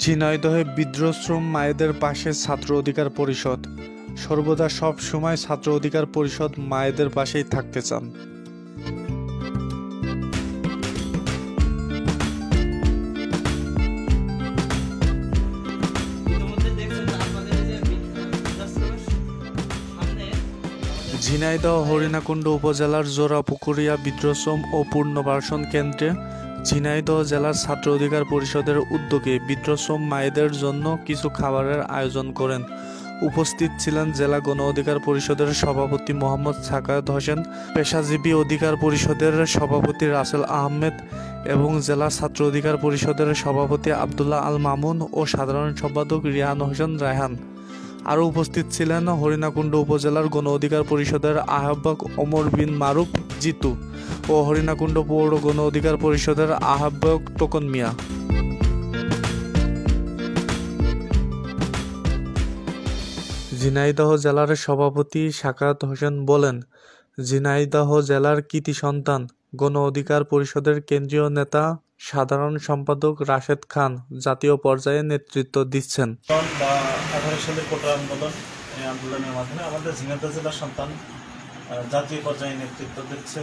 ঝিনাইদহে বিদ্রোহশ্রম মায়েদের পাশে ছাত্র অধিকার পরিষদ। সর্বদা সব সময় ছাত্র অধিকার পরিষদ মায়েদের পাশেই থাকতে চান। ঝিনাইদহ হরিণাকুণ্ড উপজেলার জোড়াপুকুরিয়া বিদ্রোহশ্রম ও পুনর্বাসন কেন্দ্রে ঝিনাইদহ জেলার ছাত্র অধিকার পরিষদের উদ্যোগে বিদ্রোহশ্রম মায়েদের জন্য কিছু খাবারের আয়োজন করেন। উপস্থিত ছিলেন জেলা গণ অধিকার পরিষদের সভাপতি মোহাম্মদ সাকায়েত হোসেন, পেশাজীবী অধিকার পরিষদের সভাপতি রাসেল আহমেদ এবং জেলা ছাত্র অধিকার পরিষদের সভাপতি আবদুল্লাহ আল মামুন ও সাধারণ সম্পাদক রিহান হোসেন রায়হান। আরও উপস্থিত ছিলেন হরিণাকুণ্ড উপজেলার গণ অধিকার পরিষদের আহ্বায়ক ওমর বিন মারুফ জিতু ও হরিণাকুণ্ড পৌর গণ অধিকার পরিষদের আহ্বায়ক টোকন মিয়া। ঝিনাইদহ জেলার সভাপতি সাকায়েত হোসেন বলেন, ঝিনাইদহ জেলার কৃতি সন্তান গণ অধিকার পরিষদের কেন্দ্রীয় নেতা সাধারণ সম্পাদক রাশেদ খান জাতীয় পর্যায়ে নেতৃত্ব দিচ্ছেন। 18 সালের কোটা আন্দোলনের মাধ্যমে আমাদের ঝিনাইদহ জেলার সন্তান জাতীয় পর্যায়ে নেতৃত্ব দিচ্ছে।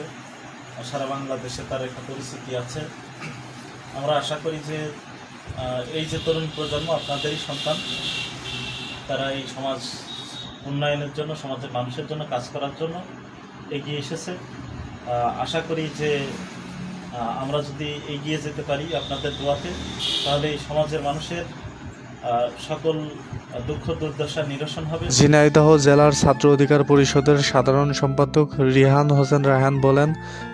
সারা বাংলাদেশে তার একটা পরিস্থিতি আছে। আমরা আশা করি যে এই যে তরুণ প্রজন্ম আপনাদেরই সন্তান, তারা এই সমাজ উন্নয়নের জন্য, সমাজের মানুষের জন্য কাজ করার জন্য এগিয়ে এসেছে। আশা করি যে আমরা যদি এগিয়ে যেতে পারি আপনাদের দোয়াতে, তাহলে এই সমাজের মানুষের সকল দুঃখ দুর্দশা নিরসন হবে। ঝিনাইদহ জেলার ছাত্র অধিকার পরিষদের সাধারণ সম্পাদক রিহান হোসেন রায়হান বলেন,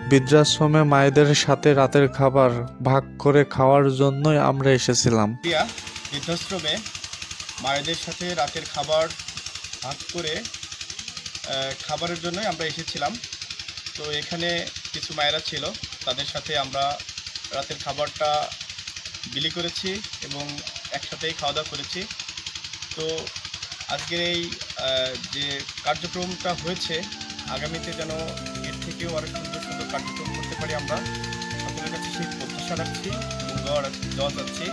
বৃদ্ধাশ্রমে মায়েদের সাথে রাতের খাবার ভাগ করে খাওয়ার জন্যই আমরা এসেছিলাম। বৃদ্ধাশ্রমে মায়েদের সাথে রাতের খাবার ভাগ করে খাবারের জন্যই আমরা এসেছিলাম। তো এখানে কিছু মায়েরা ছিল, তাদের সাথে আমরা রাতের খাবারটা বিলি করেছি এবং একসাথেই খাওয়া দাওয়া করেছি। তো আজকের এই যে কার্যক্রমটা হয়েছে, আগামীতে যেন এর থেকেও আরও সুন্দর সুন্দর কার্যক্রম করতে পারি, আমরা সকলের কাছে সেই প্রত্যাশা রাখছি এবং দোয়া যাচ্ছি।